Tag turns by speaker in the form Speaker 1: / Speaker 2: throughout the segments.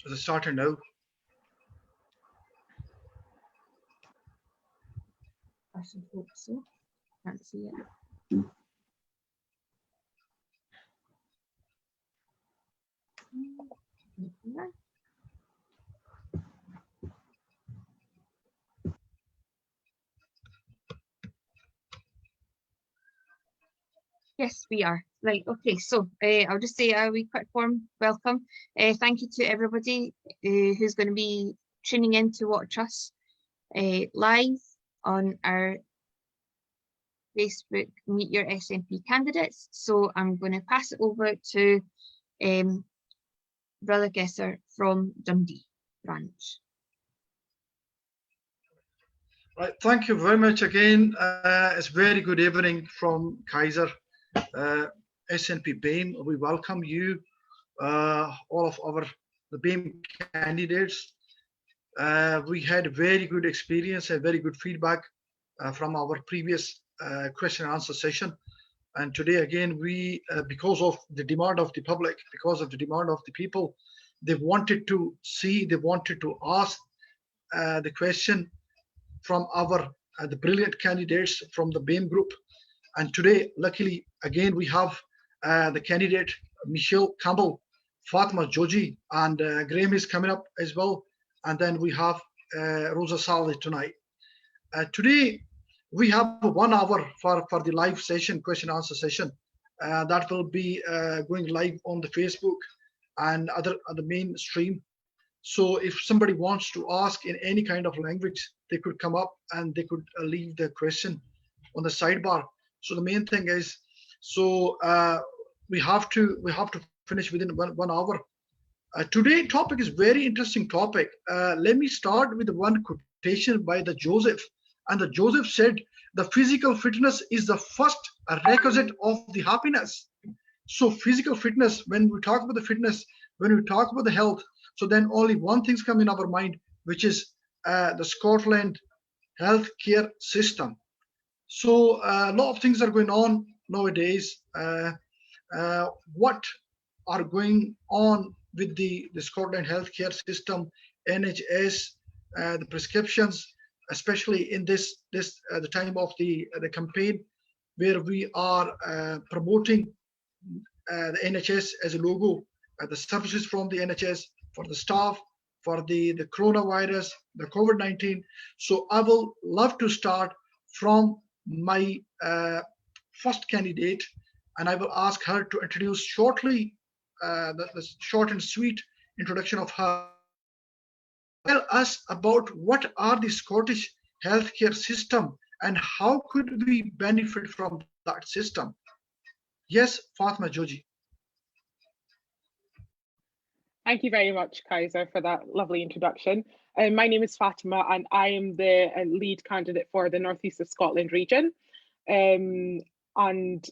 Speaker 1: Is it starting now?
Speaker 2: I should hope so. Can't see it. Yes, we are. Right, okay, so I'll just say a wee quick warm welcome. Thank you to everybody who's going to be tuning in to watch us live on our Facebook Meet Your SNP Candidates. So I'm going to pass it over to Brother Gesser from Dundee branch.
Speaker 1: Right, thank you very much again. It's very good evening from Kaiser SNP BAME. We welcome you, all of the BAME candidates. We had very good experience and very good feedback from our previous question and answer session. And today again, we, because of the demand of the public, because of the demand of the people, they wanted to see, they wanted to ask the question from our the brilliant candidates from the BAME group. And today, luckily, again, we have the candidate Michelle Campbell, Fatima Joji, and Graham is coming up as well. And then we have Rosa Saleh tonight. Today, we have 1 hour for the live session, question answer session. That will be going live on the Facebook and other mainstream. So if somebody wants to ask in any kind of language, they could come up and they could leave their question on the sidebar. So the main thing is, so we have to finish within 1 hour. Today topic is very interesting topic. Let me start with one quotation by the Joseph. And the Joseph said, the physical fitness is the first requisite of the happiness. So physical fitness, when we talk about the fitness, when we talk about the health, so then only one thing's come in our mind, which is the Scotland healthcare system. So a lot of things are going on nowadays. What are going on with the Scotland healthcare system, NHS, the prescriptions, especially in this the time of the campaign, where we are promoting the NHS as a logo, the services from the NHS for the staff, for the coronavirus, the COVID-19. So I will love to start from my first candidate, and I will ask her to introduce shortly the short and sweet introduction of her. Tell us about what are the Scottish healthcare system and how could we benefit from that system. Yes, Fatima Joji.
Speaker 3: Thank you very much, Kaiser, for that lovely introduction. My name is Fatima and I am the lead candidate for the North East of Scotland region. And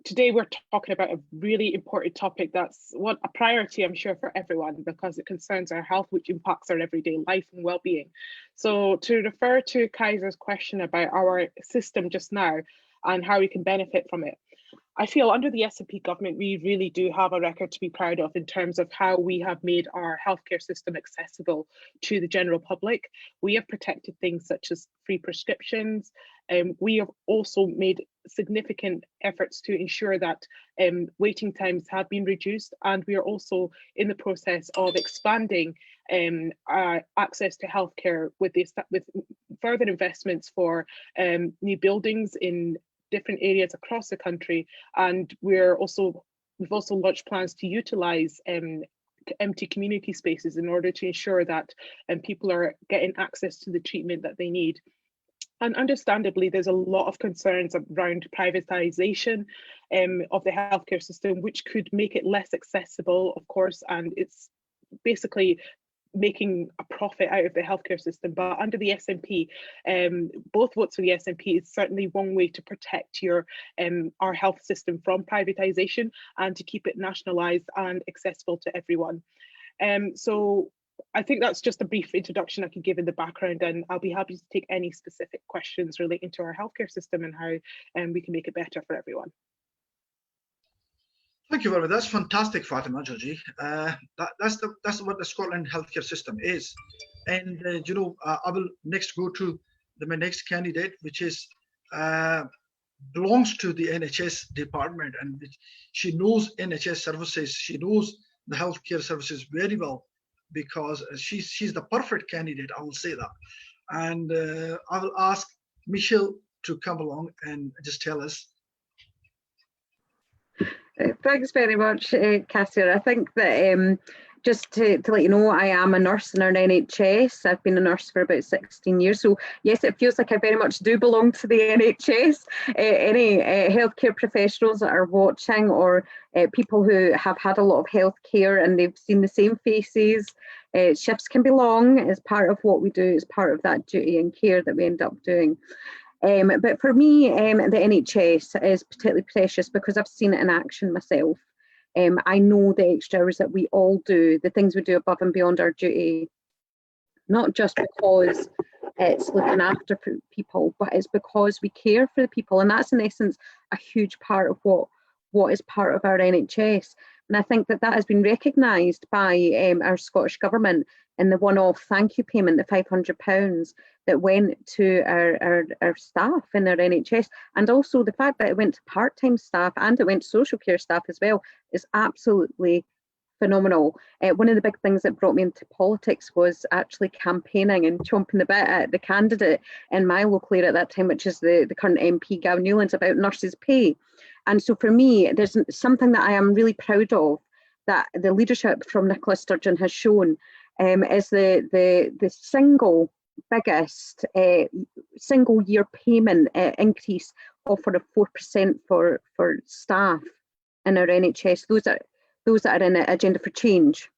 Speaker 3: today we're talking about a really important topic that's a priority, I'm sure, for everyone, because it concerns our health, which impacts our everyday life and well-being. So to refer to Kaiser's question about our system just now and how we can benefit from it, I feel under the SNP government, we really do have a record to be proud of in terms of how we have made our healthcare system accessible to the general public. We have protected things such as free prescriptions. We have also made significant efforts to ensure that waiting times have been reduced, and we are also in the process of expanding access to healthcare with further investments for new buildings in different areas across the country, and we've also launched plans to utilize empty community spaces in order to ensure that people are getting access to the treatment that they need. And understandably, there's a lot of concerns around privatisation of the healthcare system, which could make it less accessible, of course, and it's basically making a profit out of the healthcare system. But under the SNP, both votes for the SNP is certainly one way to protect our health system from privatisation and to keep it nationalised and accessible to everyone. So I think that's just a brief introduction I can give in the background, and I'll be happy to take any specific questions relating to our healthcare system and how we can make it better for everyone.
Speaker 1: Thank you very much. That's fantastic, Fatima Georgie. That's what the Scotland healthcare system is. And I will next go to my next candidate, which is belongs to the NHS department, and she knows NHS services. She knows the healthcare services very well, because she's the perfect candidate. I will say that. And I will ask Michelle to come along and just tell us.
Speaker 4: Thanks very much, Cassia. I think that just to let you know, I am a nurse in our NHS. I've been a nurse for about 16 years. So yes, it feels like I very much do belong to the NHS. Any healthcare professionals that are watching, or people who have had a lot of healthcare and they've seen the same faces, shifts can be long as part of what we do, as part of that duty and care that we end up doing. But for me, the NHS is particularly precious because I've seen it in action myself. I know the extra hours that we all do, the things we do above and beyond our duty, not just because it's looking after people, but it's because we care for the people. And that's in essence a huge part of what is part of our NHS. And I think that has been recognised by our Scottish Government in the one-off thank you payment, the £500 that went to our staff in our NHS. And also the fact that it went to part-time staff and it went to social care staff as well is absolutely phenomenal. One of the big things that brought me into politics was actually campaigning and chomping the bit at the candidate in my local area at that time, which is the current MP, Gavin Newlands, about nurses' pay. And so for me, there's something that I am really proud of that the leadership from Nicola Sturgeon has shown, is the single biggest single year payment increase offered of 4% for staff in our NHS. Those that are in Agenda for Change,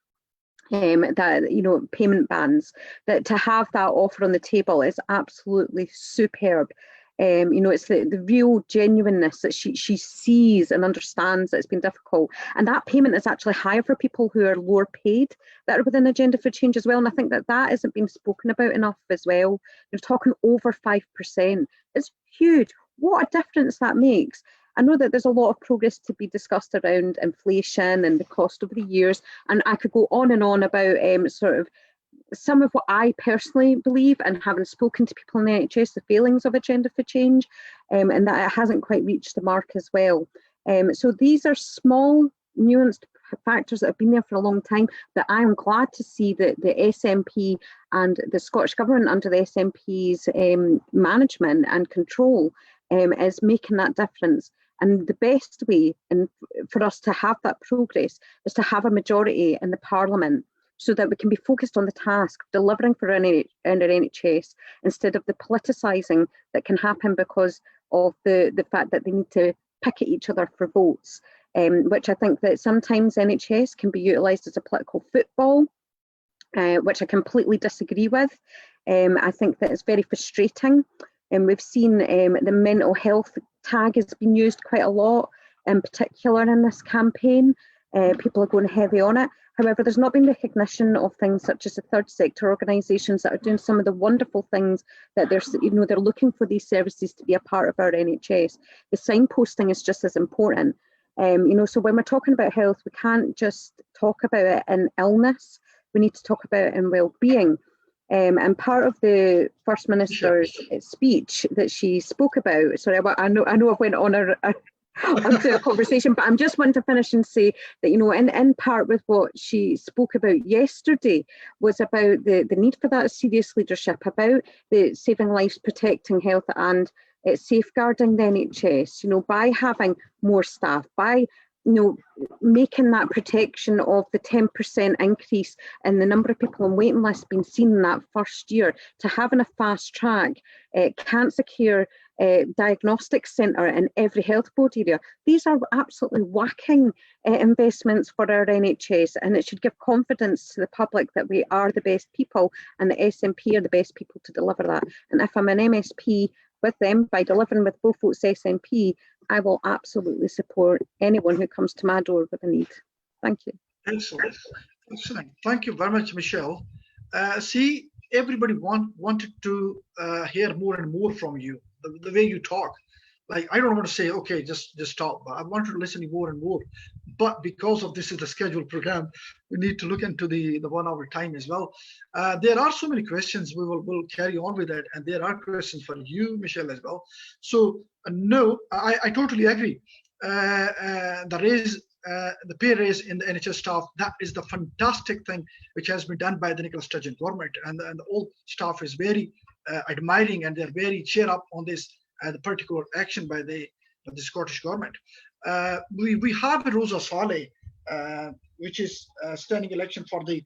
Speaker 4: that payment bands, that to have that offer on the table is absolutely superb. It's the real genuineness that she sees and understands that it's been difficult. And that payment is actually higher for people who are lower paid that are within Agenda for Change as well. And I think that isn't being spoken about enough as well. You're talking over 5%. It's huge. What a difference that makes. I know that there's a lot of progress to be discussed around inflation and the cost over the years. And I could go on and on about sort of some of what I personally believe, and having spoken to people in the NHS, the failings of Agenda for Change, and that it hasn't quite reached the mark as well. So these are small, nuanced factors that have been there for a long time, that I am glad to see that the SNP and the Scottish Government under the SNP's management and control is making that difference. And the best way for us to have that progress is to have a majority in the Parliament, so that we can be focused on the task of delivering for our NHS instead of the politicising that can happen because of the fact that they need to pick at each other for votes, which I think that sometimes NHS can be utilised as a political football, which I completely disagree with. I think that it's very frustrating. And we've seen the mental health tag has been used quite a lot, in particular in this campaign. People are going heavy on it. However, there's not been recognition of things such as the third sector organisations that are doing some of the wonderful things that they're looking for these services to be a part of our NHS. The signposting is just as important. So when we're talking about health, we can't just talk about it in illness. We need to talk about it in well-being. And part of the First Minister's speech that she spoke about, sorry, I know I've went on onto a conversation, but I'm just wanting to finish and say that, in part with what she spoke about yesterday was about the need for that serious leadership, about the saving lives, protecting health and safeguarding the NHS, by having more staff, by making that protection of the 10% increase in the number of people on waiting lists being seen in that first year, to having a fast track cancer care diagnostic centre in every health board area. These are absolutely whacking investments for our NHS, and it should give confidence to the public that we are the best people and the SNP are the best people to deliver that. And if I'm an MSP with them, by delivering with both votes SNP, I will absolutely support anyone who comes to my door with a need. Thank you.
Speaker 1: Excellent. Excellent. Thank you very much, Michelle. See, everybody wanted to hear more and more from you, the way you talk. like, I don't want to say, okay, just stop. But I wanted to listen more and more. But because of this is the scheduled program, we need to look into the 1 hour time as well. There are so many questions. We'll carry on with that. And there are questions for you, Michelle, as well. So no, I totally agree. The pay raise in the NHS staff, that is the fantastic thing which has been done by the Nicola Sturgeon government. And the whole staff is very admiring, and they're very cheer up on this the particular action by the Scottish government. We have Rosa Saleh, which is standing election for the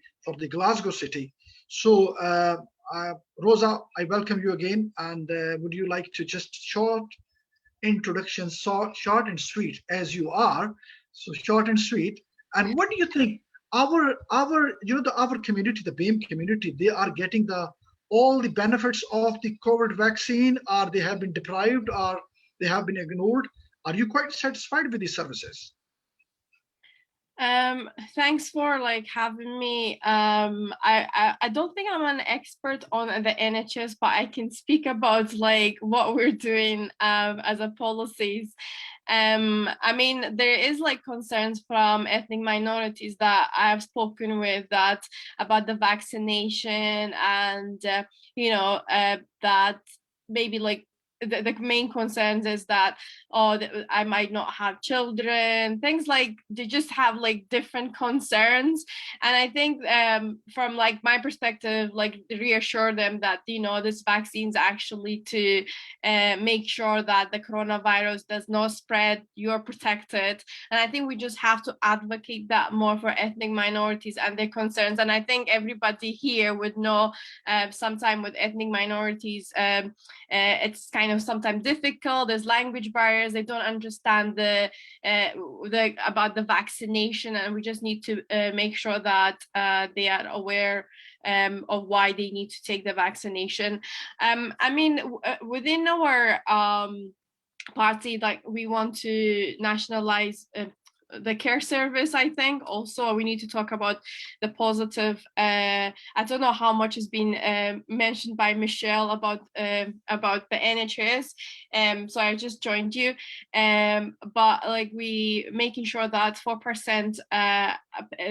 Speaker 1: Glasgow city. So Rosa, I welcome you again. And would you like to just short introduction, short and sweet as you are, so short and sweet. And what do you think our community, the BAME community, they are getting all the benefits of the COVID vaccine, or they have been deprived, or they have been ignored? Are you quite satisfied with these services?
Speaker 5: Thanks for having me. I don't think I'm an expert on the NHS, but I can speak about what we're doing as a policies. I mean, there is concerns from ethnic minorities that I've spoken with about the vaccination, and that maybe the main concerns is that I might not have children, things they just have different concerns. And I think from my perspective, reassure them that this vaccine's actually to make sure that the coronavirus does not spread, you're protected. And I think we just have to advocate that more for ethnic minorities and their concerns. And I think everybody here would know sometime with ethnic minorities, it's kind of sometimes difficult. There's language barriers. They don't understand about the vaccination, and we just need to make sure that they are aware of why they need to take the vaccination. I mean, within our party, we want to nationalize the care service. I think also we need to talk about the positive. I don't know how much has been mentioned by Michelle about the NHS. So I just joined you. But we making sure that 4%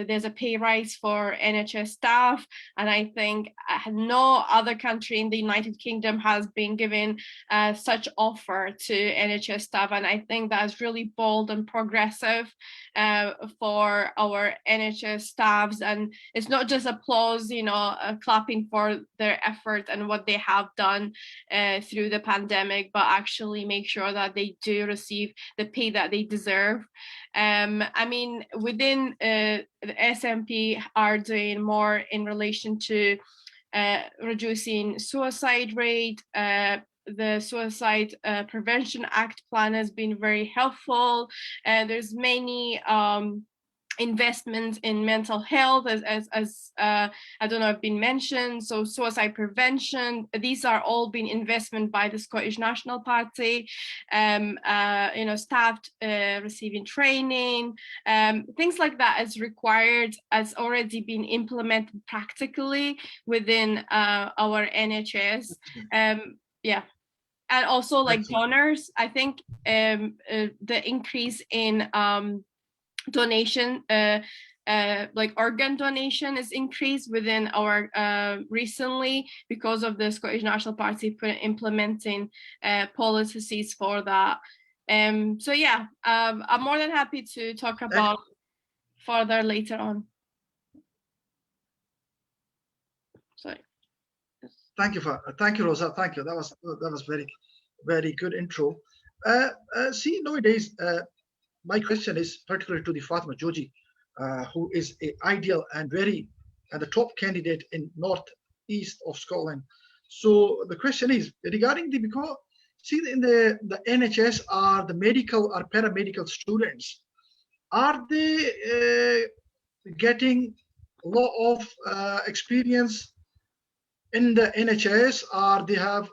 Speaker 5: there's a pay rise for NHS staff, and I think no other country in the United Kingdom has been given such offer to NHS staff, and I think that's really bold and progressive for our NHS staffs. And it's not just applause, clapping for their effort and what they have done through the pandemic, but actually make sure that they do receive the pay that they deserve. I mean, within the SNP are doing more in relation to reducing suicide rate. The Suicide Prevention Act plan has been very helpful. There's many investments in mental health, as I don't know, have been mentioned. So suicide prevention, these are all been investment by the Scottish National Party. Staff receiving training, things like that is required, has already been implemented practically within our NHS. Yeah. And also donors, I think the increase in donation, organ donation is increased within our recently because of the Scottish National Party implementing policies for that. So yeah, I'm more than happy to talk about further later on. Sorry.
Speaker 1: Thank you, Rosa. Thank you. That was very, very good intro. See, nowadays, my question is particularly to the Fatima Joji, who is an ideal and the top candidate in northeast of Scotland. So the question is regarding because see in the NHS are the medical or paramedical students, are they getting a lot of experience in the NHS, or they have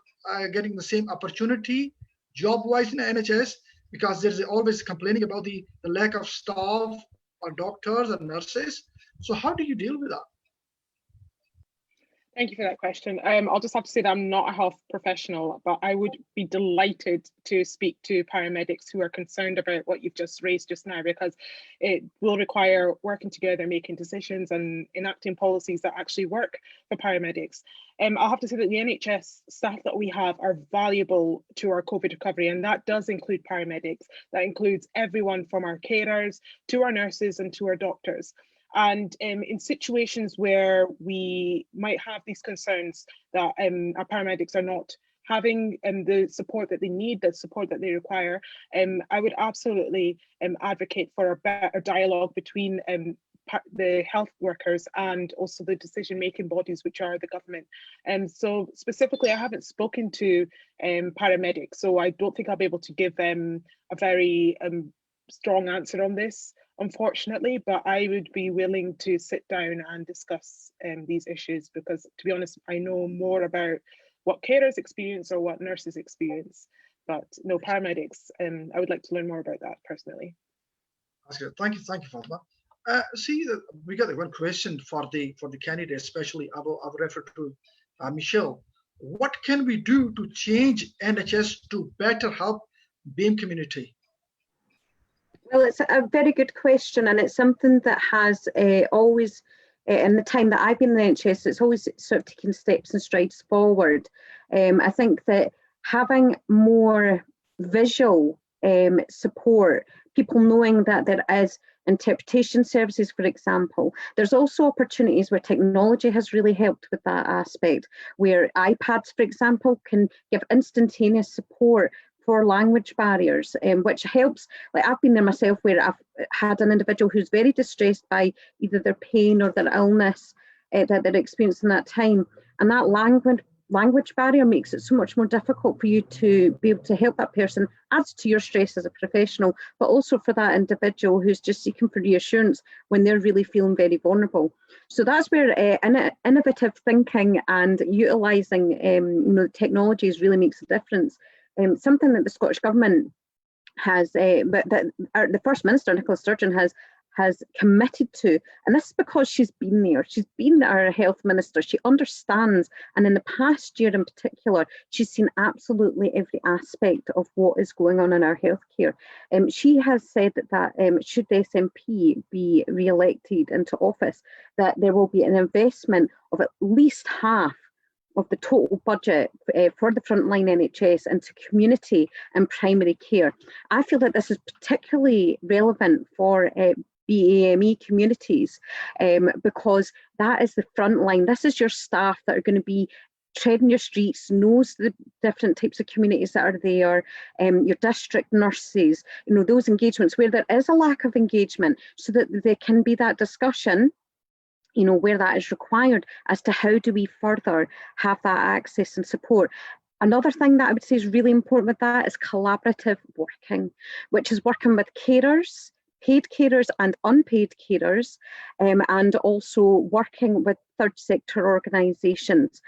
Speaker 1: getting the same opportunity job-wise in the NHS? Because there's always complaining about the lack of staff or doctors and nurses. So how do you deal with
Speaker 3: Thank you for that question. I'll just have to say that I'm not a health professional, but I would be delighted to speak to paramedics who are concerned about what you've just raised just now, because it will require working together, making decisions and enacting policies that actually work for paramedics. I'll have to say that the NHS staff that we have are valuable to our COVID recovery, and that does include paramedics. That includes everyone from our carers to our nurses and to our doctors. And in situations where we might have these concerns that our paramedics are not having the support that they need, the support that they require, I would absolutely advocate for a better dialogue between the health workers and also the decision-making bodies, which are the government. And so specifically, I haven't spoken to paramedics, so I don't think I'll be able to give them a very strong answer on this, unfortunately, but I would be willing to sit down and discuss these issues, because to be honest, I know more about what carers experience or what nurses experience, but no, paramedics, I would like to learn more about that personally.
Speaker 1: That's good. Thank you, Fatma. See, we got one question for the candidate, especially I will refer to Michelle. What can we do to change NHS to better help BAME community?
Speaker 4: Well, it's a very good question, and it's something that has always, in the time that I've been in the NHS, it's always sort of taken steps and strides forward. I think that having more visual support, people knowing that there is interpretation services, for example. There's also opportunities where technology has really helped with that aspect, where iPads, for example, can give instantaneous support for language barriers, which helps. Like, I've been there myself, where I've had an individual who's very distressed by either their pain or their illness that they're experiencing that time, and that language barrier makes it so much more difficult for you to be able to help that person, adds to your stress as a professional, but also for that individual who's just seeking for reassurance when they're really feeling very vulnerable. So that's where innovative thinking and utilising technologies really makes a difference. Something that the Scottish Government has, the First Minister, Nicola Sturgeon, has committed to, and this is because she's been there. She's been our health minister. She understands, and in the past year in particular, she's seen absolutely every aspect of what is going on in our healthcare. She has said that should the SNP be re-elected into office, that there will be an investment of at least half of the total budget for the frontline NHS into community and primary care. I feel that this is particularly relevant for BAME communities, because that is the front line. This is your staff that are going to be treading your streets, knows the different types of communities that are there, your district nurses, those engagements where there is a lack of engagement, so that there can be that discussion, where that is required, as to how do we further have that access and support. Another thing that I would say is really important with that is collaborative working, which is working with carers, paid carers and unpaid carers, and also working with third sector organisations.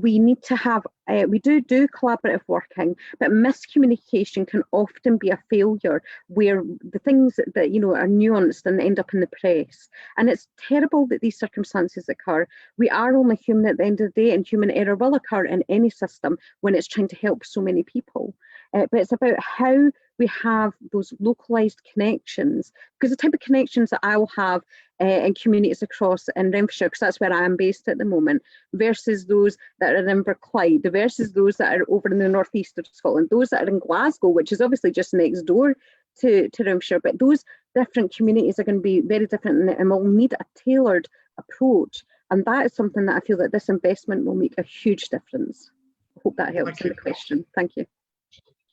Speaker 4: We need to have, we do collaborative working, but miscommunication can often be a failure, where the things that are nuanced and end up in the press. And it's terrible that these circumstances occur. We are only human at the end of the day, and human error will occur in any system when it's trying to help so many people. But it's about how we have those localised connections, because the type of connections that I'll have in communities across in Renfrewshire, because that's where I am based at the moment, versus those that are in Inverclyde, versus those that are over in the northeast of Scotland, those that are in Glasgow, which is obviously just next door to Renfrewshire. But those different communities are going to be very different, and will need a tailored approach. And that is something that I feel that this investment will make a huge difference. I hope that helps in the question. Thank you.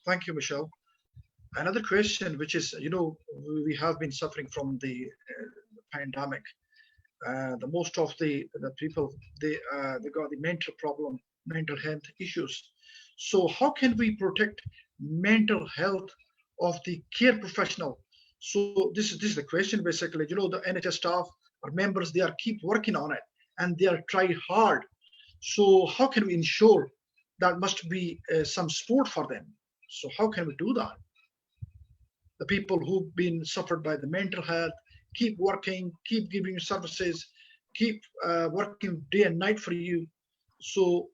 Speaker 1: Thank you, Michelle. Another question, which is, we have been suffering from the pandemic. The most of the people, they got the mental health issues. So how can we protect mental health of the care professional? So this is the question, basically. The NHS staff or members, they are keep working on it, and they are trying hard. So how can we ensure that must be some support for them? So how can we do that? The people who've been suffered by the mental health, keep working, keep giving you services, keep working day and night for you. So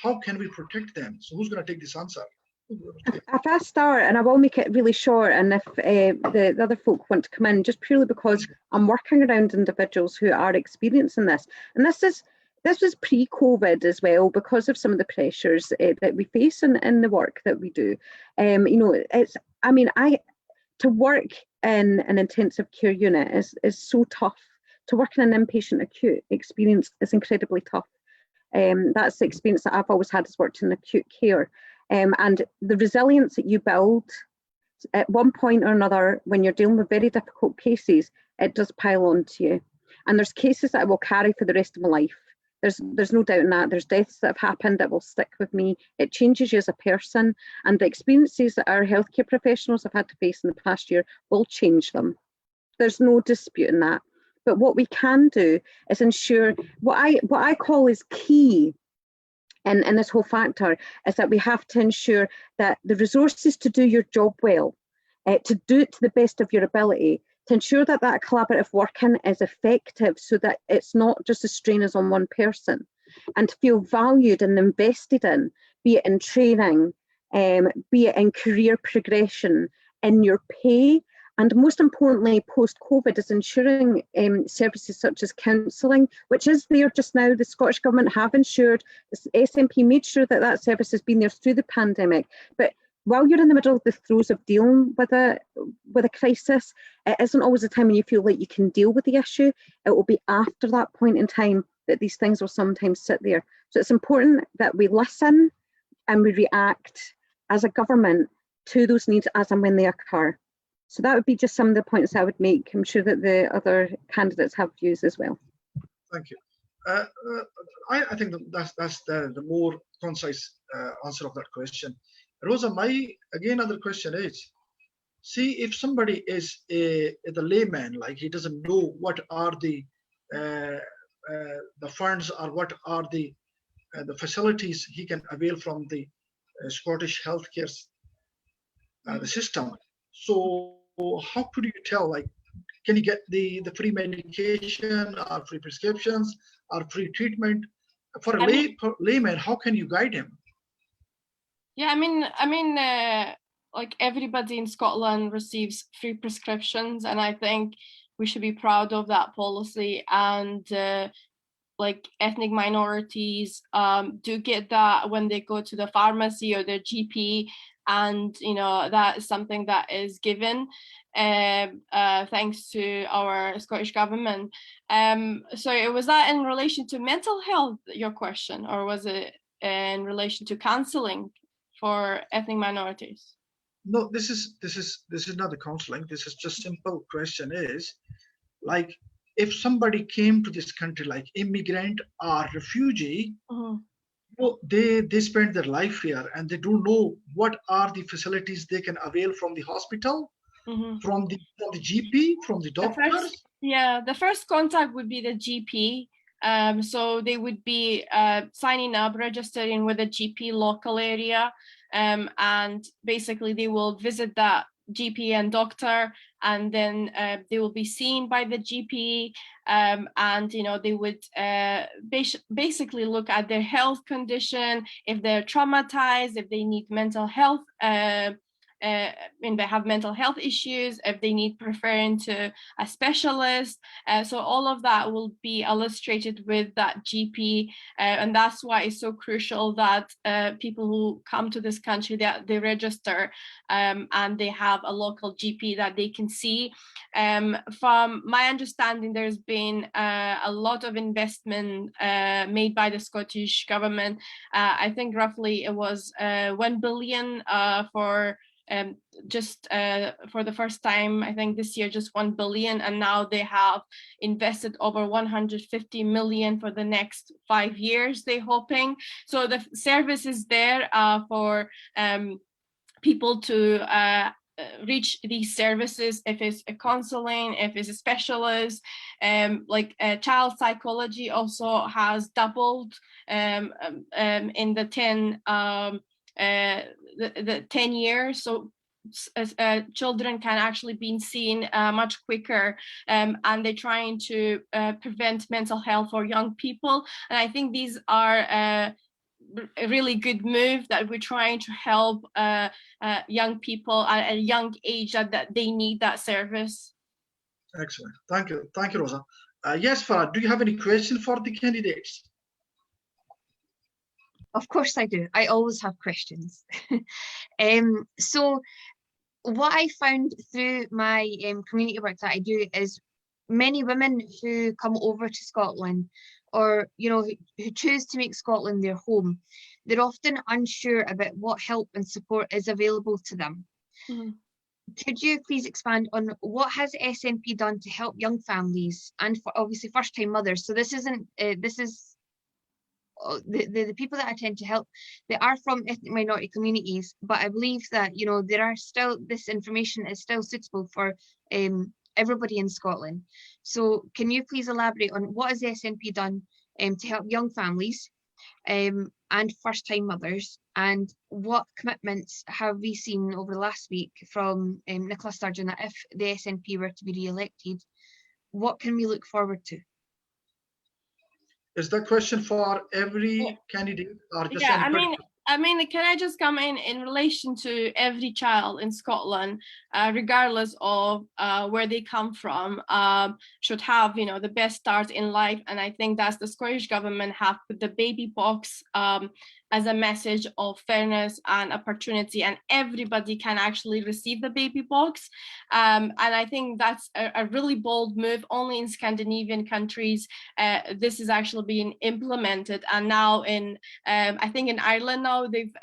Speaker 1: how can we protect them? So who's going to take this answer?
Speaker 4: If I start, and I will make it really short, and if the other folk want to come in, just purely because I'm working around individuals who are experiencing this, and this was pre-COVID as well, because of some of the pressures that we face in the work that we do. You know, to work in an intensive care unit is so tough. To work in an inpatient acute experience is incredibly tough. That's the experience that I've always had, is worked in acute care. And the resilience that you build at one point or another when you're dealing with very difficult cases, it does pile on to you. And there's cases that I will carry for the rest of my life. There's no doubt in that. There's deaths that have happened that will stick with me. It changes you as a person, and the experiences that our healthcare professionals have had to face in the past year will change them. There's no dispute in that. But what we can do is ensure what I call is key in this whole factor is that we have to ensure that the resources to do your job well, to do it to the best of your ability, to ensure that that collaborative working is effective, so that it's not just a strain is on one person, and to feel valued and invested in, be it in training, be it in career progression, in your pay. And most importantly, post-COVID, is ensuring services such as counselling, which is there just now. The Scottish Government have ensured, the SNP made sure that that service has been there through the pandemic. But while you're in the middle of the throes of dealing with a crisis, it isn't always a time when you feel like you can deal with the issue. It will be after that point in time that these things will sometimes sit there. So it's important that we listen and we react as a government to those needs as and when they occur. So that would be just some of the points I would make. I'm sure that the other candidates have views as well.
Speaker 1: Thank you. I think that's the more concise answer of that question. Rosa, my other question is, see, if somebody is the layman, like he doesn't know what are the funds or what are the facilities he can avail from the Scottish healthcare the system. So how could you tell, like, can you get the free medication or free prescriptions or free treatment? For a layman, how can you guide him?
Speaker 5: Yeah, like everybody in Scotland receives free prescriptions, and I think we should be proud of that policy. And like ethnic minorities do get that when they go to the pharmacy or their GP, and you know that is something that is given thanks to our Scottish Government. So was that in relation to mental health, your question, or was it in relation to counselling for ethnic minorities?
Speaker 1: No, this is not the counseling. This is just simple question is, like, if somebody came to this country like immigrant or refugee, well, they spend their life here and they don't know what are the facilities they can avail from the hospital, from the GP, from the doctors.
Speaker 5: The first contact would be the GP. So they would be signing up, registering with a GP local area, and basically they will visit that GP and doctor, and then they will be seen by the GP, and you know they would basically look at their health condition, if they're traumatized, if they need mental health, when they have mental health issues, if they need referring to a specialist. So all of that will be illustrated with that GP, and that's why it's so crucial that people who come to this country, that they register and they have a local GP that they can see. From my understanding, there's been a lot of investment made by the Scottish Government. I think roughly it was 1 billion for just for the first time, I think this year, just 1 billion, and now they have invested over 150 million for the next 5 years, they're hoping. So the service is there for people to reach these services, if it's a counseling, if it's a specialist, like child psychology also has doubled in the 10 years. So children can actually be seen much quicker, and they're trying to prevent mental health for young people. And I think these are a really good move, that we're trying to help young people at a young age that they need that service.
Speaker 1: Excellent. Thank you, Rosa. Yes, Farah, do you have any question for the candidates?
Speaker 2: Of course I do. I always have questions. So what I found through my community work that I do is many women who come over to Scotland, or who choose to make Scotland their home, they're often unsure about what help and support is available to them.
Speaker 5: Mm-hmm.
Speaker 2: Could you please expand on what has SNP done to help young families and obviously first-time mothers? So this isn't this is the people that I tend to help, they are from ethnic minority communities, but I believe that there are still, this information is still suitable for everybody in Scotland. So can you please elaborate on what has the SNP done to help young families and first-time mothers, and what commitments have we seen over the last week from Nicola Sturgeon, that if the SNP were to be re-elected, what can we look forward to?
Speaker 1: Is that question for every candidate or just
Speaker 5: Yeah,
Speaker 1: any
Speaker 5: I mean, can I just come in relation to every child in Scotland, regardless of where they come from, should have, the best start in life. And I think that's the Scottish government have put the baby box as a message of fairness and opportunity, and everybody can actually receive the baby box. And I think that's a really bold move. Only in Scandinavian countries this is actually being implemented, and now in I think in Ireland now they've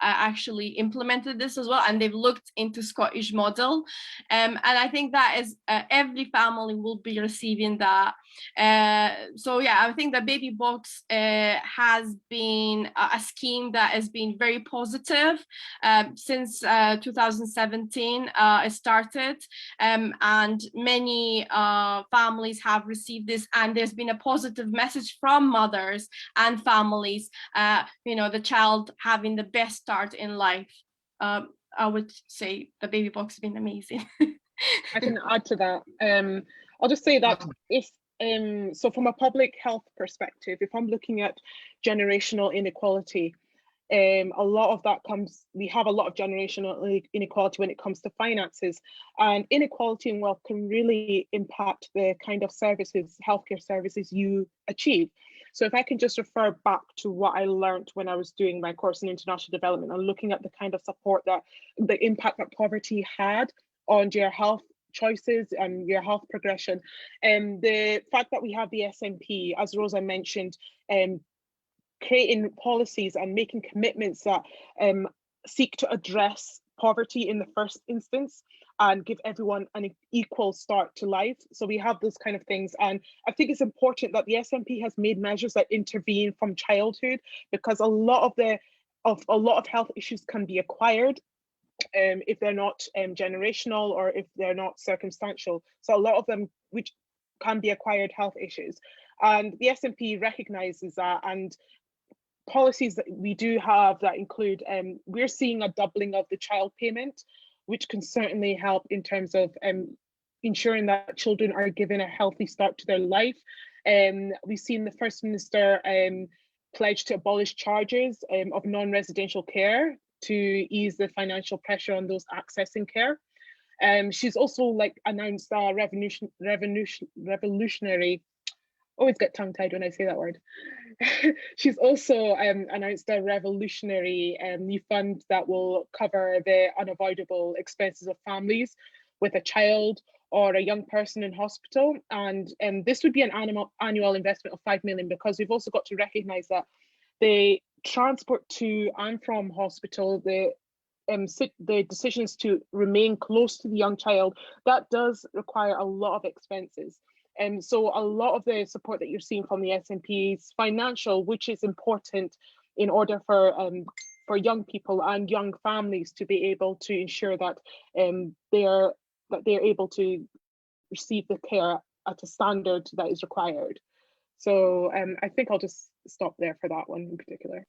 Speaker 5: actually implemented this as well, and they've looked into Scottish model, and I think that is every family will be receiving that. So yeah, I think the baby box has been a scheme that has been very positive since 2017 it started, and many families have received this, and there's been a positive message from mothers and families, the child having the best start in life. I would say the baby box has been amazing.
Speaker 3: I can add to that. I'll just say that if so from a public health perspective, if I'm looking at generational inequality, a lot of that we have a lot of generational inequality when it comes to finances, and inequality in wealth can really impact the kind of services, healthcare services you achieve. So if I can just refer back to what I learned when I was doing my course in international development and looking at the kind of support that the impact that poverty had on your health choices and your health progression, and the fact that we have the SNP, as Rosa mentioned, creating policies and making commitments that seek to address poverty in the first instance and give everyone an equal start to life. So we have those kind of things, and I think it's important that the SNP has made measures that intervene from childhood, because a lot of health issues can be acquired if they're not generational or if they're not circumstantial. So a lot of them which can be acquired health issues, and the SNP recognizes that, and policies that we do have that include, we're seeing a doubling of the child payment, which can certainly help in terms of ensuring that children are given a healthy start to their life. We've seen the First Minister pledge to abolish charges of non-residential care to ease the financial pressure on those accessing care. She's also announced a revolutionary, always get tongue-tied when I say that word. She's also announced a revolutionary new fund that will cover the unavoidable expenses of families with a child or a young person in hospital. And this would be an annual investment of 5 million, because we've also got to recognise that the transport to and from hospital, the decisions to remain close to the young child, that does require a lot of expenses. And so a lot of the support that you're seeing from the SNP is financial, which is important in order for young people and young families to be able to ensure that they're able to receive the care at a standard that is required. So I think I'll just stop there for that one in particular.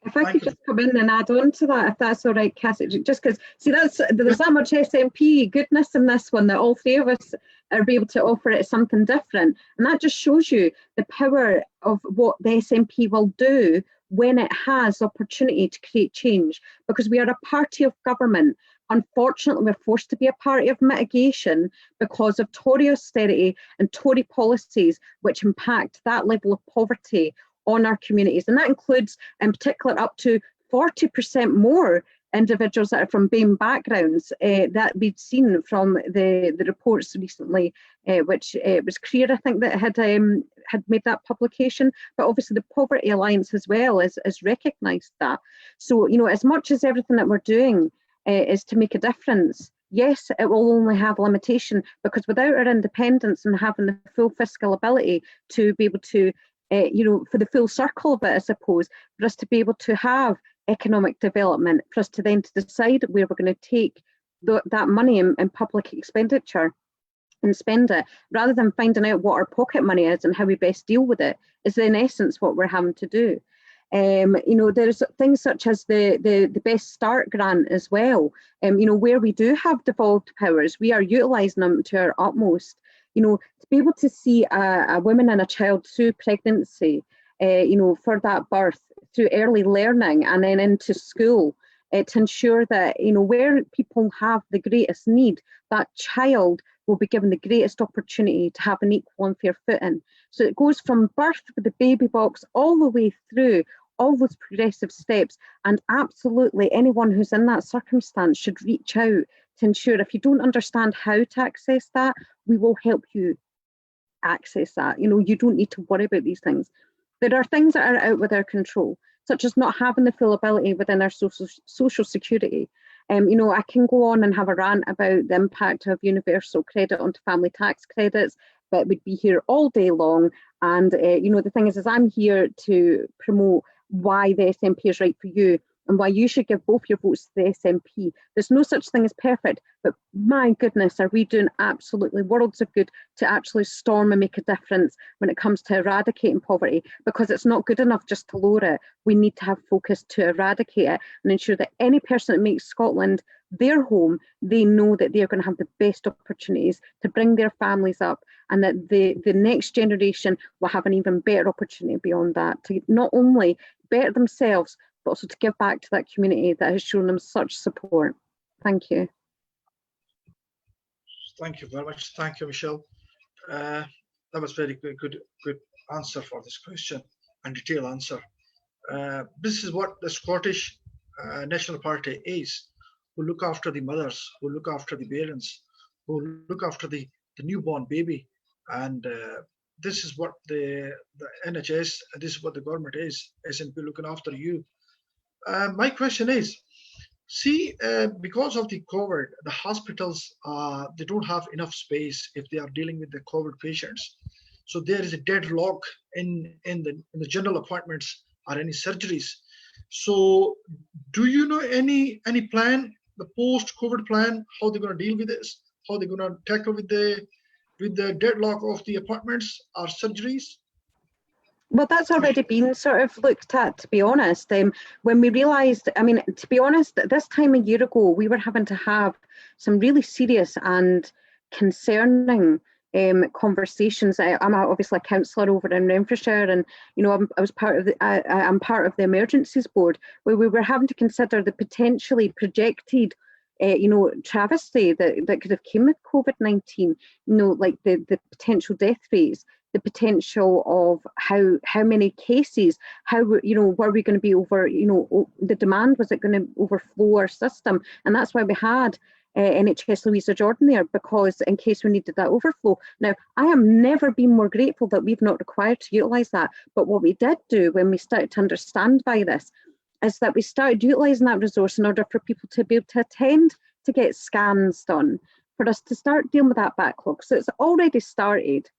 Speaker 4: If I could just come in and add on to that, if that's all right, Cassie, just because, see, there's that much SNP goodness in this one that all three of us are able to offer it something different. And that just shows you the power of what the SNP will do when it has opportunity to create change, because we are a party of government. Unfortunately, we're forced to be a party of mitigation because of Tory austerity and Tory policies which impact that level of poverty on our communities. And that includes, in particular, up to 40% more individuals that are from BAME backgrounds that we've seen from the reports recently, which was Creer, I think, that had made that publication. But obviously the Poverty Alliance as well has recognised that. So, you know, as much as everything that we're doing is to make a difference, yes, it will only have limitation, because without our independence and having the full fiscal ability to be able to you know, for the full circle of it, I suppose, for us to be able to have economic development, for us to then to decide where we're going to take that money in public expenditure and spend it, rather than finding out what our pocket money is and how we best deal with it, is in essence what we're having to do. You know, there's things such as the Best Start grant as well. You know, where we do have devolved powers, we are utilising them to our utmost. You know, to be able to see a woman and a child through pregnancy, you know, for that birth, through early learning and then into school, to ensure that, you know, where people have the greatest need, that child will be given the greatest opportunity to have an equal and fair footing. So it goes from birth with the baby box all the way through all those progressive steps. And absolutely anyone who's in that circumstance should reach out to ensure, if you don't understand how to access that, we will help you access that. You know, you don't need to worry about these things. There are things that are out with our control, such as not having the full ability within our social security. You know, I can go on and have a rant about the impact of universal credit onto family tax credits, but we'd be here all day long. And, you know, the thing is I'm here to promote why the SNP is right for you and why you should give both your votes to the SNP. There's no such thing as perfect, but my goodness, are we doing absolutely worlds of good to actually storm and make a difference when it comes to eradicating poverty, because it's not good enough just to lower it. We need to have focus to eradicate it and ensure that any person that makes Scotland their home, they know that they're going to have the best opportunities to bring their families up, and that the next generation will have an even better opportunity beyond that to not only better themselves, but also to give back to that community that has shown them such support. Thank you.
Speaker 1: Thank you very much. Thank you, Michelle. That was very good answer for this question, and detailed answer. This is what the Scottish National Party is, who look after the mothers, who look after the parents, who look after the newborn baby. And this is what the NHS, this is what the government is, SNP looking after you. My question is, see, because of the COVID, the hospitals, they don't have enough space if they are dealing with the COVID patients. So there is a deadlock in the general appointments or any surgeries. So do you know any plan, the post-COVID plan, how they're going to deal with this, how they're going to tackle with the deadlock of the appointments or surgeries?
Speaker 4: Well, that's already been sort of looked at, to be honest. When we realised, I mean, to be honest, this time a year ago, we were having to have some really serious and concerning conversations. I'm obviously a councillor over in Renfrewshire, and you know, I'm part of the emergencies board, where we were having to consider the potentially projected you know, travesty that could have came with COVID-19, you know, like the potential death rates, the potential of how many cases, you know, were we going to be over, you know, the demand, was it going to overflow our system? And that's why we had NHS Louisa Jordan there, because in case we needed that overflow. Now, I have never been more grateful that we've not required to utilise that, but what we did do when we started to understand by this is that we started utilising that resource in order for people to be able to attend to get scans done, for us to start dealing with that backlog. So it's already started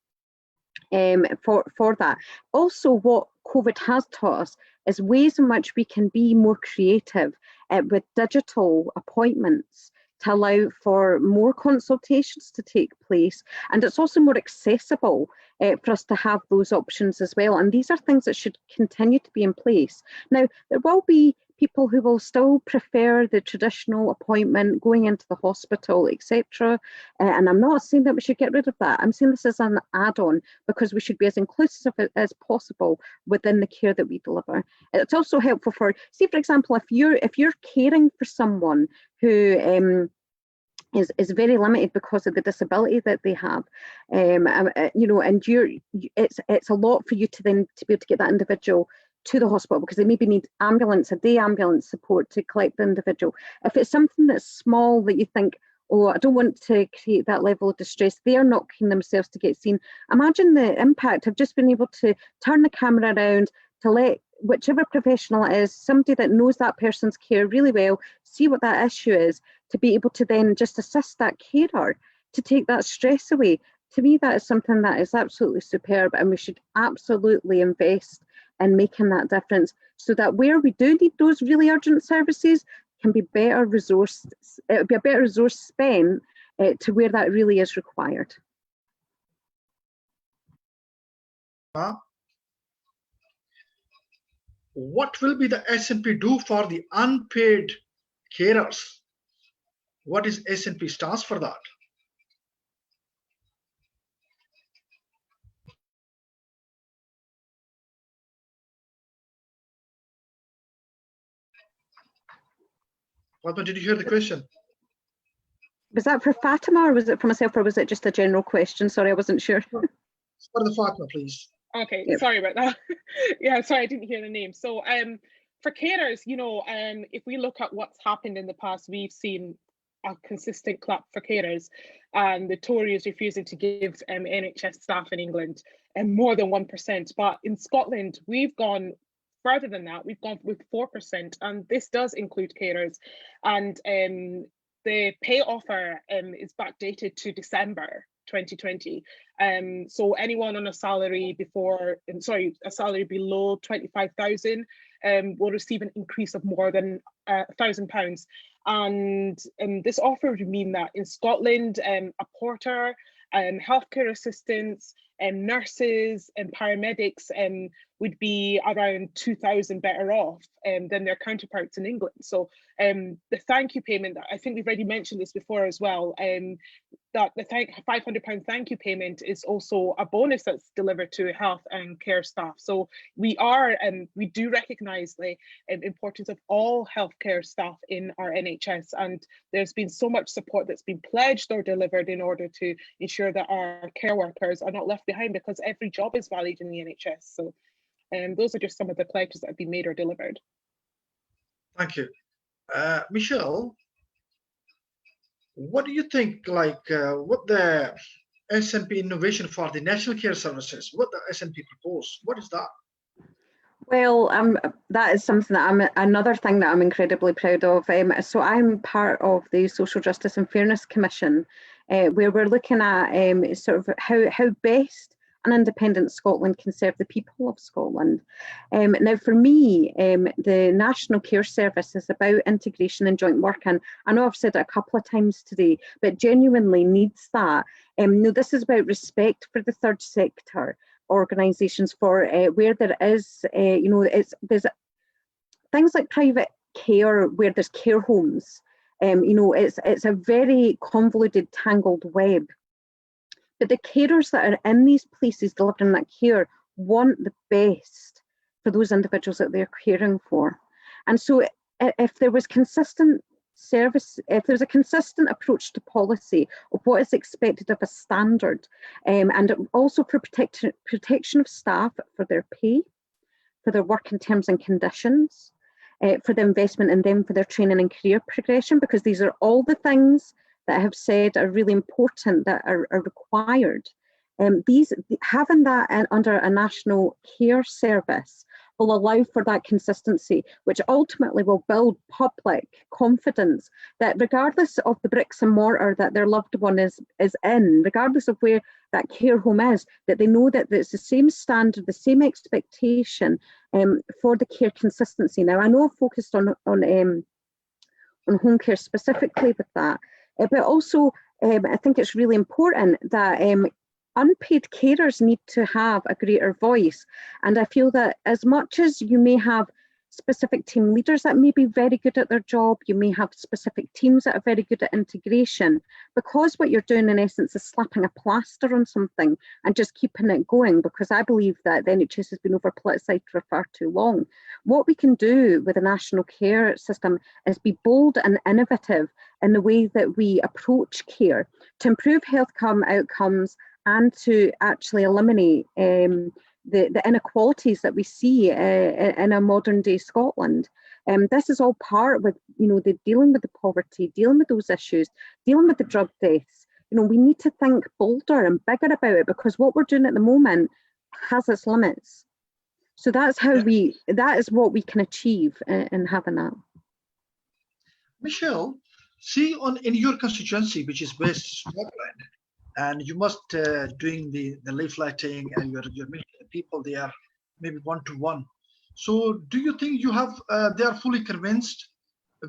Speaker 4: for that. Also, what COVID has taught us is ways in which we can be more creative with digital appointments, to allow for more consultations to take place. And it's also more accessible for us to have those options as well. And these are things that should continue to be in place. Now, there will be people who will still prefer the traditional appointment, going into the hospital, etc. And I'm not saying that we should get rid of that. I'm saying this is an add-on because we should be as inclusive as possible within the care that we deliver. It's also helpful for, say for example, if you're caring for someone who is very limited because of the disability that they have, you know, and it's a lot for you to then to be able to get that individual to the hospital because they maybe need a day ambulance support to collect the individual. If it's something that's small that you think, oh, I don't want to create that level of distress, they are not keen themselves to get seen. Imagine the impact of just being able to turn the camera around to let whichever professional it is, somebody that knows that person's care really well, see what that issue is, to be able to then just assist that carer to take that stress away. To me, that is something that is absolutely superb, and we should absolutely invest in making that difference so that where we do need those really urgent services can be better resourced, it would be a better resource spent to where that really is required.
Speaker 1: What will be the SNP do for the unpaid carers? What is SNP stands for that? Fatma, did you hear the question?
Speaker 4: Was that for Fatima or was it for myself or was it just a general question? Sorry, I wasn't sure.
Speaker 1: For the Fatma, please.
Speaker 3: Okay,
Speaker 4: Yep.
Speaker 3: Sorry about that. Yeah, sorry, I didn't hear the name. So for carers, you know, if we look at what's happened in the past, we've seen a consistent clap for carers, and the Tories refusing to give NHS staff in England more than 1%. But in Scotland, we've gone further than that. We've gone with 4%, and this does include carers. And the pay offer is backdated to December 2020. So anyone on a salary a salary below 25,000 will receive an increase of more than £1,000. And this offer would mean that in Scotland, a porter, healthcare assistants, nurses and paramedics would be around 2,000 better off than their counterparts in England. So the thank you payment, I think we've already mentioned this before as well, that the £500 thank you payment is also a bonus that's delivered to health and care staff. So we do recognise the importance of all healthcare staff in our NHS, and there's been so much support that's been pledged or delivered in order to ensure that our care workers are not left behind, because every job is valued in the NHS. So those are just some of the pledges that have been made or delivered.
Speaker 1: Thank you. Michelle, what do you think, like what the SNP innovation for the National Care Services, what the SNP propose, what is that?
Speaker 4: Well, that is something that another thing that I'm incredibly proud of. So I'm part of the Social Justice and Fairness Commission, where we're looking at sort of how best an independent Scotland can serve the people of Scotland. Now, for me, the National Care Service is about integration and joint work, and I know I've said it a couple of times today, but genuinely needs that. No, this is about respect for the third sector organisations, for where there is, you know, there's things like private care where there's care homes. You know, it's a very convoluted, tangled web. But the carers that are in these places delivering that care want the best for those individuals that they're caring for. And so if there was consistent service, if there's a consistent approach to policy of what is expected of a standard, and also for protection of staff for their pay, for their working terms and conditions, for the investment in them for their training and career progression, because these are all the things that I have said are really important, that are required. Having that under a national care service will allow for that consistency, which ultimately will build public confidence that regardless of the bricks and mortar that their loved one is in, regardless of where that care home is, that they know that it's the same standard, the same expectation for the care consistency. Now, I know I've focused on on home care specifically with that. But also, I think it's really important that unpaid carers need to have a greater voice. And I feel that as much as you may have specific team leaders that may be very good at their job, you may have specific teams that are very good at integration, because what you're doing in essence is slapping a plaster on something and just keeping it going, because I believe that the NHS has been over politicised for far too long. What we can do with a national care system is be bold and innovative in the way that we approach care to improve health outcomes and to actually eliminate the inequalities that we see in a modern day Scotland. This is all part with, the dealing with the poverty, dealing with those issues, dealing with the drug deaths. We need to think bolder and bigger about it, because what we're doing at the moment has its limits. So that's how that is what we can achieve in having that.
Speaker 1: Michelle, see in your constituency, which is West Scotland, and you must doing the leafletting, and you're meeting people there, maybe one-to-one. So do you think you have they are fully convinced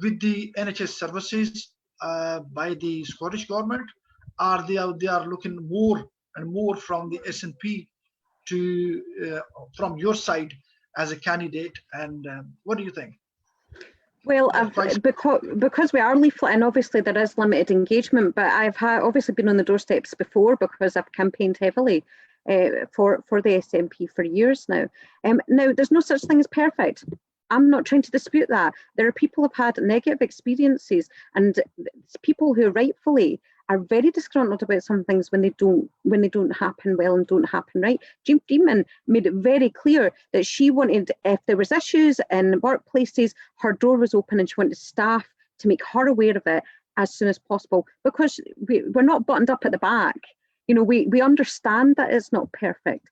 Speaker 1: with the NHS services by the Scottish government? Or they are looking more and more from the SNP to from your side as a candidate? And what do you think?
Speaker 4: Well, because we are leafleting, obviously there is limited engagement, but I've obviously been on the doorsteps before, because I've campaigned heavily for the SNP for years now. Now, there's no such thing as perfect. I'm not trying to dispute that. There are people who've had negative experiences, and people who rightfully are very disgruntled about some things when they don't happen well and don't happen right. Jean Freeman made it very clear that she wanted, if there was issues in workplaces, her door was open and she wanted staff to make her aware of it as soon as possible, because we're not buttoned up at the back. We understand that it's not perfect.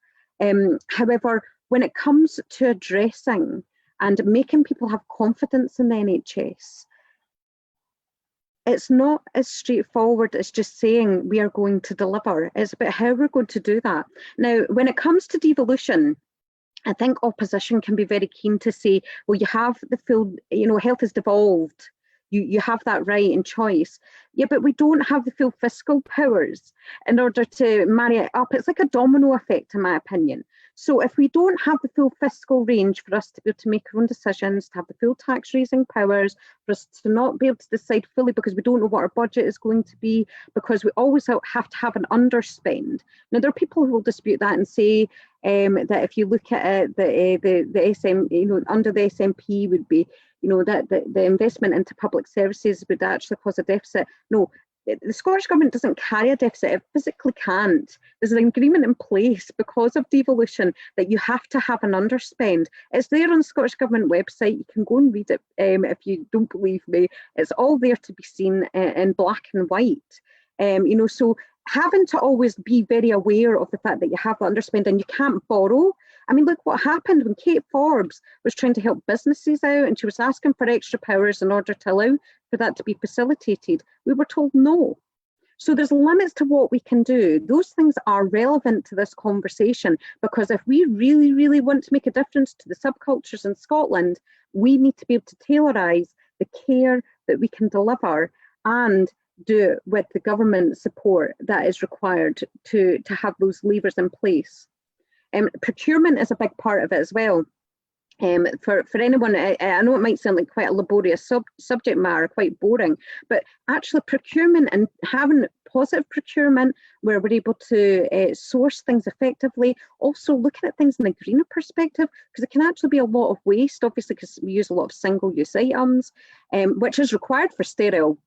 Speaker 4: However, when it comes to addressing and making people have confidence in the NHS, it's not as straightforward as just saying we are going to deliver. It's about how we're going to do that. Now, when it comes to devolution, I think opposition can be very keen to say, well, you have the full, health is devolved. You have that right and choice. Yeah, but we don't have the full fiscal powers in order to marry it up. It's like a domino effect, in my opinion. So if we don't have the full fiscal range for us to be able to make our own decisions, to have the full tax raising powers, for us to not be able to decide fully because we don't know what our budget is going to be, because we always have to have an underspend. Now, there are people who will dispute that and say that if you look at it, the SM, under the SNP would be, that the investment into public services would actually cause a deficit. No, the Scottish Government doesn't carry a deficit, it physically can't. There's an agreement in place because of devolution that you have to have an underspend. It's there on the Scottish Government website, you can go and read it if you don't believe me. It's all there to be seen in black and white. So having to always be very aware of the fact that you have the underspend and you can't borrow. I mean, look what happened when Kate Forbes was trying to help businesses out and she was asking for extra powers in order to allow for that to be facilitated. We were told no. So there's limits to what we can do. Those things are relevant to this conversation, because if we really, really want to make a difference to the subcultures in Scotland, we need to be able to tailorize the care that we can deliver and do it with the government support that is required to have those levers in place. Procurement is a big part of it as well. For anyone, I know it might sound like quite a laborious subject matter, quite boring, but actually procurement and having positive procurement where we're able to source things effectively, also looking at things in a greener perspective, because it can actually be a lot of waste, obviously, because we use a lot of single-use items, which is required for sterile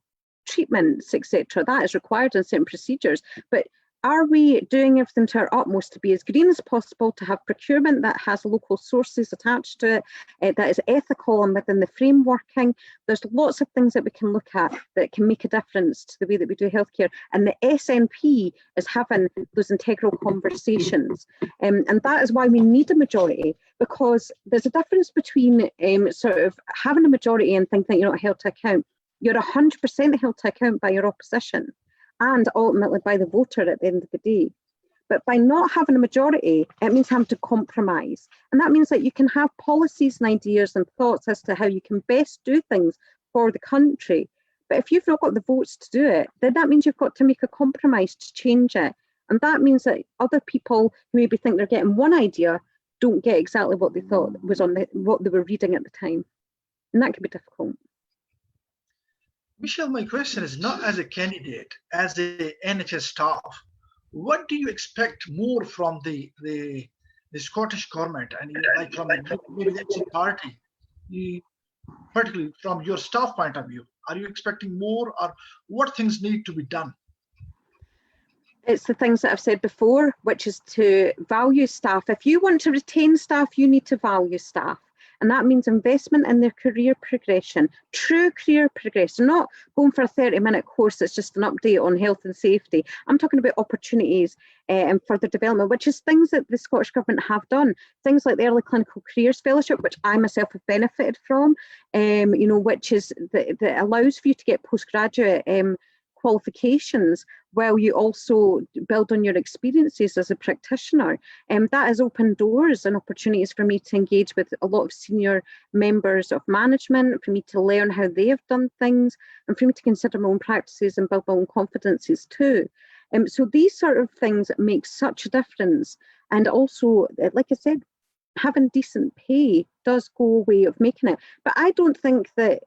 Speaker 4: treatments, etc. That is required in certain procedures. But are we doing everything to our utmost to be as green as possible, to have procurement that has local sources attached to it, that is ethical and within the frameworking? There's lots of things that we can look at that can make a difference to the way that we do healthcare. And the SNP is having those integral conversations. And that is why we need a majority, because there's a difference between sort of having a majority and thinking that you're not held to account. You're 100% held to account by your opposition and ultimately by the voter at the end of the day. But by not having a majority, it means having to compromise. And that means that you can have policies and ideas and thoughts as to how you can best do things for the country. But if you've not got the votes to do it, then that means you've got to make a compromise to change it. And that means that other people who maybe think they're getting one idea don't get exactly what they thought was on what they were reading at the time. And that can be difficult.
Speaker 1: Michelle, my question is not as a candidate, as a NHS staff. What do you expect more from the Scottish government and like from maybe the NHS party, particularly from your staff point of view? Are you expecting more, or what things need to be done?
Speaker 4: It's the things that I've said before, which is to value staff. If you want to retain staff, you need to value staff. And that means investment in their career progression, true career progression, not going for a 30-minute course that's just an update on health and safety. I'm talking about opportunities and further development, which is things that the Scottish Government have done. Things like the Early Clinical Careers Fellowship, which I myself have benefited from, which is that allows for you to get postgraduate qualifications while you also build on your experiences as a practitioner. That has opened doors and opportunities for me to engage with a lot of senior members of management, for me to learn how they have done things, and for me to consider my own practices and build my own confidences too. So these sort of things make such a difference. And also, like I said, having decent pay does go a way of making it. But I don't think that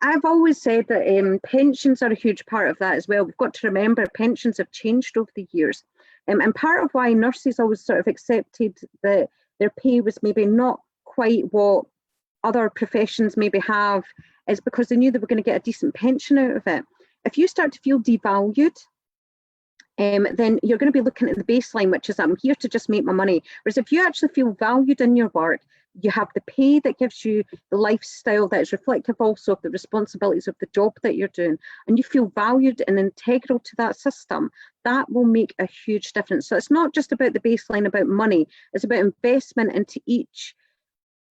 Speaker 4: I've always said that pensions are a huge part of that as well. We've got to remember pensions have changed over the years. And part of why nurses always sort of accepted that their pay was maybe not quite what other professions maybe have is because they knew they were going to get a decent pension out of it. If you start to feel devalued, then you're going to be looking at the baseline, which is I'm here to just make my money. Whereas if you actually feel valued in your work, you have the pay that gives you the lifestyle that is reflective also of the responsibilities of the job that you're doing, and you feel valued and integral to that system, that will make a huge difference. So it's not just about the baseline, about money, it's about investment into each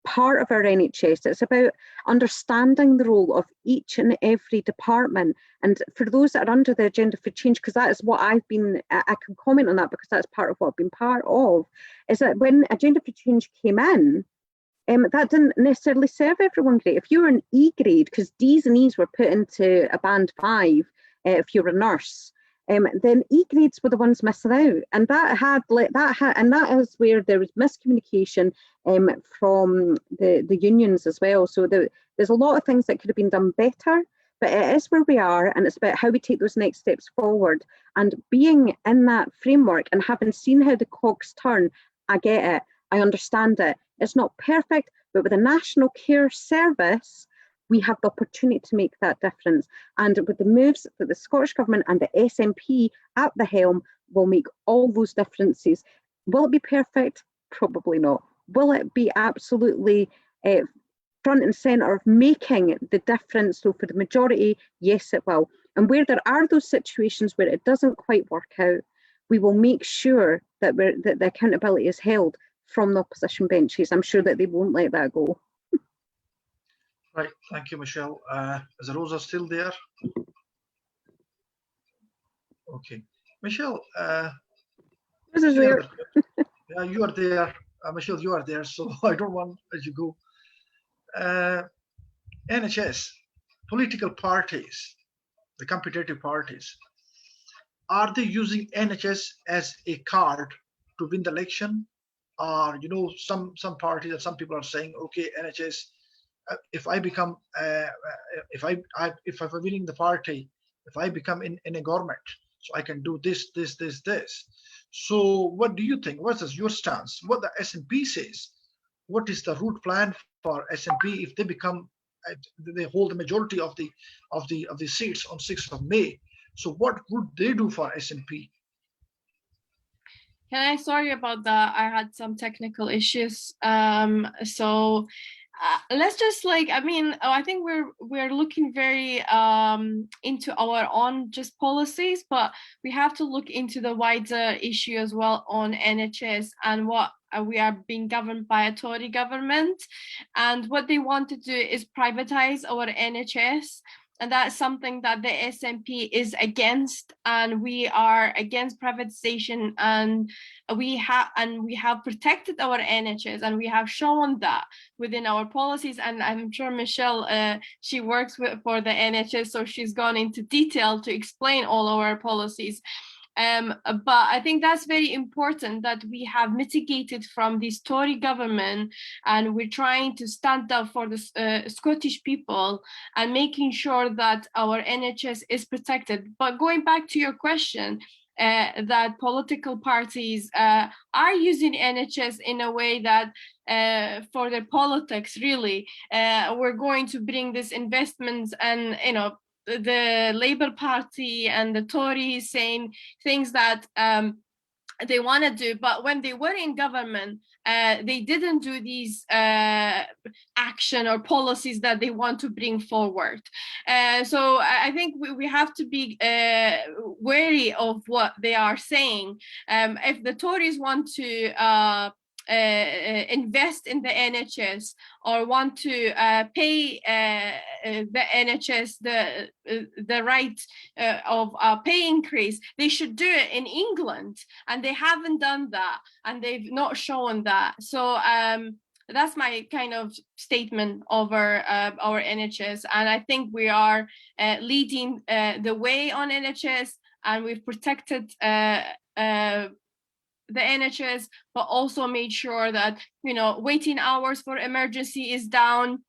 Speaker 4: part of our NHS. It's about understanding the role of each and every department. And for those that are under the agenda for change, because that is what I can comment on that because that's part of what I've been part of, is that when Agenda for Change came in, that didn't necessarily serve everyone great. If you were an E grade, because D's and E's were put into a band 5, if you're a nurse, then E grades were the ones missing out, and that is where there was miscommunication from the unions as well. So there's a lot of things that could have been done better, but it is where we are, and it's about how we take those next steps forward. And being in that framework and having seen how the cogs turn, I get it, I understand it. It's not perfect, but with a National Care Service, we have the opportunity to make that difference. And with the moves that the Scottish Government and the SNP at the helm will make all those differences. Will it be perfect? Probably not. Will it be absolutely front and centre of making the difference? So for the majority, yes, it will. And where there are those situations where it doesn't quite work out, we will make sure that the accountability is held from the opposition benches. I'm sure that they won't let that go.
Speaker 1: Right, thank you, Michelle. Is Rosa still there? Okay, Michelle.
Speaker 4: Rosa's there.
Speaker 1: Yeah, you are there. Michelle, you are there, so I don't want to let you go. NHS, political parties, the competitive parties, are they using NHS as a card to win the election? Or, some parties or some people are saying, okay, NHS, if I become, if I'm winning the party, if I become in a government, so I can do this. So what do you think? What is your stance? What the SNP says? What is the route plan for SNP if they become, they hold the majority of the seats on 6th of May? So what would they do for SNP?
Speaker 5: Sorry about that. I had some technical issues. Let's just I think we're looking very into our own just policies, but we have to look into the wider issue as well on NHS and what we are being governed by a Tory government, and what they want to do is privatize our NHS. and that's something that the SNP is against, and we are against privatization, and we have protected our NHS, and we have shown that within our policies. And I'm sure Michelle, she works for the NHS, so she's gone into detail to explain all our policies. But I think that's very important, that we have mitigated from this Tory government, and we're trying to stand up for the Scottish people and making sure that our NHS is protected. But going back to your question, that political parties are using NHS in a way that for their politics, really, we're going to bring this investments, and the Labour Party and the Tories saying things that they want to do, but when they were in government, they didn't do these action or policies that they want to bring forward. So I think we have to be wary of what they are saying. If the Tories want to invest in the NHS, or want to pay the NHS the right of pay increase, they should do it in England, and they haven't done that, and they've not shown that. So that's my kind of statement over our NHS, and I think we are leading the way on NHS, and we've protected the NHS, but also made sure that waiting hours for emergency is down.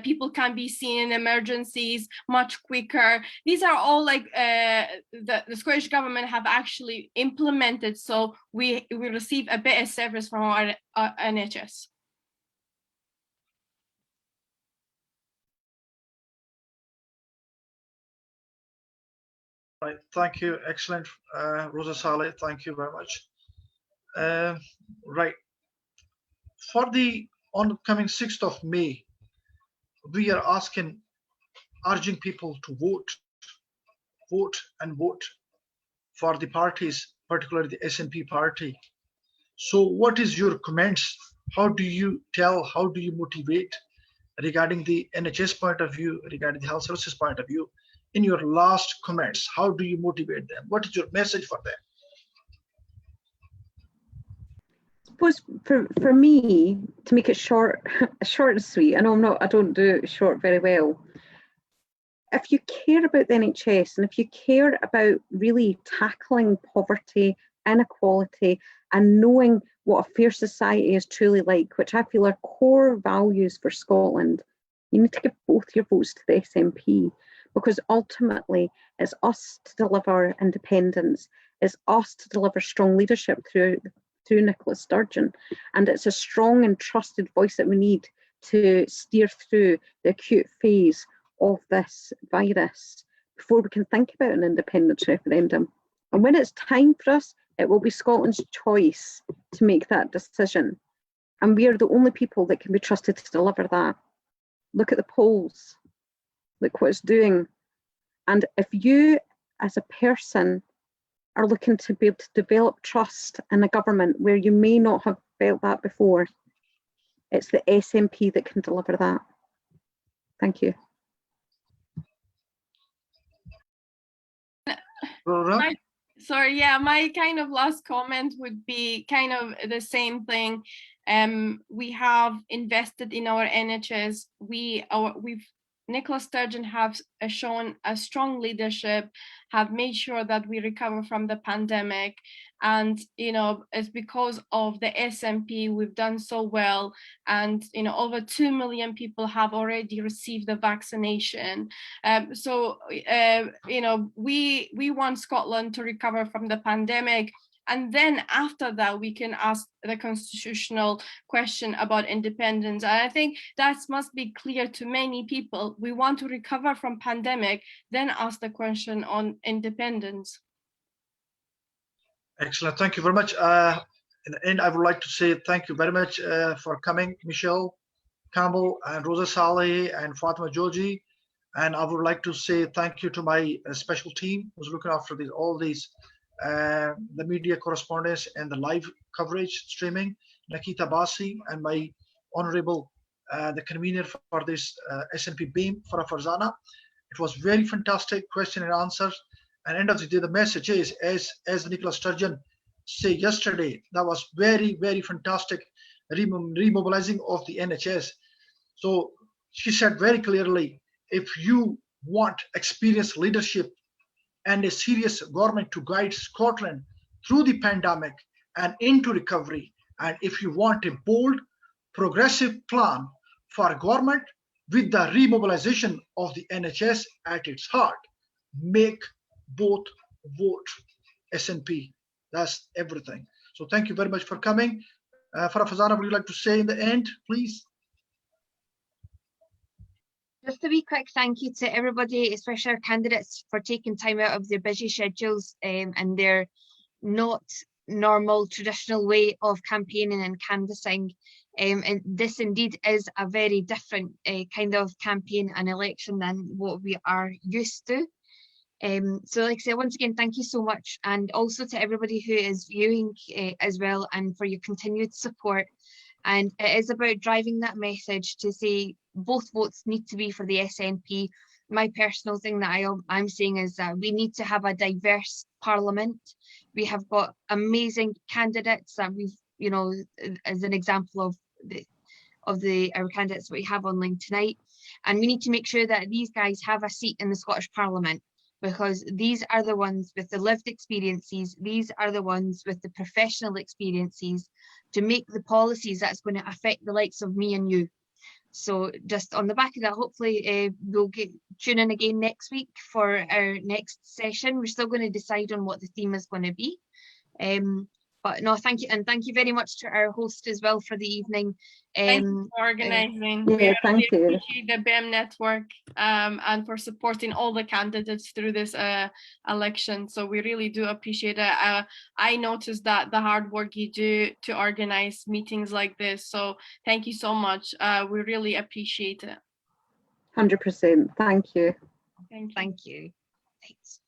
Speaker 5: People can be seen in emergencies much quicker. These are all like the Scottish government have actually implemented, so we receive a better service from our NHS.
Speaker 1: Right, thank you. Excellent, Rosa Saleh. Thank you very much. Right, for the oncoming 6th of May, we are urging people to vote and vote for the parties, particularly the SNP party. So what is your comments? How do you motivate regarding the NHS point of view, regarding the health services point of view? In your last comments, how do you motivate them? What is your message for them?
Speaker 4: I suppose for me, to make it short and sweet, I know I don't do short very well. If you care about the NHS, and if you care about really tackling poverty, inequality, and knowing what a fair society is truly like, which I feel are core values for Scotland, you need to give both your votes to the SNP, because ultimately it's us to deliver independence, it's us to deliver strong leadership through Nicola Sturgeon, and it's a strong and trusted voice that we need to steer through the acute phase of this virus before we can think about an independence referendum. And when it's time for us, it will be Scotland's choice to make that decision, and we are the only people that can be trusted to deliver that. Look at the polls, look what it's doing. And if you as a person are looking to be able to develop trust in a government where you may not have felt that before, it's the SNP that can deliver that. Thank you.
Speaker 5: Sorry, yeah, my kind of last comment would be kind of the same thing. We have invested in our NHS. Nicola Sturgeon have shown a strong leadership, have made sure that we recover from the pandemic. And, it's because of the SNP we've done so well. And, over 2 million people have already received the vaccination. So, we want Scotland to recover from the pandemic. And then after that, we can ask the constitutional question about independence. And I think that must be clear to many people. We want to recover from pandemic, then ask the question on independence.
Speaker 1: Excellent. Thank you very much. In the end, I would like to say thank you very much for coming, Michelle Campbell and Rosa Saleh and Fatima Joji. And I would like to say thank you to my special team who's looking after all these the media correspondence and the live coverage streaming, Nikita Basi, and my honorable the convener for this SNP BAME, Farah Farzana. It was very fantastic question and answers. And end of the day, the message is, as Nicola Sturgeon said yesterday, that was very, very fantastic remobilizing of the NHS. So she said very clearly, if you want experienced leadership and a serious government to guide Scotland through the pandemic and into recovery, and if you want a bold, progressive plan for government with the remobilization of the NHS at its heart, make both vote SNP. That's everything. So thank you very much for coming. Farah Fazana, would you like to say in the end, please?
Speaker 2: Just a wee quick thank you to everybody, especially our candidates, for taking time out of their busy schedules and their not normal traditional way of campaigning and canvassing. And this indeed is a very different kind of campaign and election than what we are used to. So like I said, once again, thank you so much, and also to everybody who is viewing as well, and for your continued support. And it is about driving that message to say both votes need to be for the SNP. My personal thing that I'm saying is that we need to have a diverse parliament. We have got amazing candidates that we've, you know, as an example of our candidates that we have online tonight. And we need to make sure that these guys have a seat in the Scottish Parliament, because these are the ones with the lived experiences, these are the ones with the professional experiences to make the policies that's going to affect the likes of me and you. So just on the back of that, hopefully we'll tune in again next week for our next session. We're still going to decide on what the theme is going to be. But no, thank you, and thank you very much to our host as well for the evening.
Speaker 5: Thank you for organizing.
Speaker 4: Yeah,
Speaker 5: We really
Speaker 4: thank you.
Speaker 5: appreciate the BAME network and for supporting all the candidates through this election. So we really do appreciate it. I noticed that the hard work you do to organize meetings like this. So thank you so much. We really appreciate it.
Speaker 4: 100%. Thank you.
Speaker 5: Thank you.
Speaker 2: Thank you. Thanks.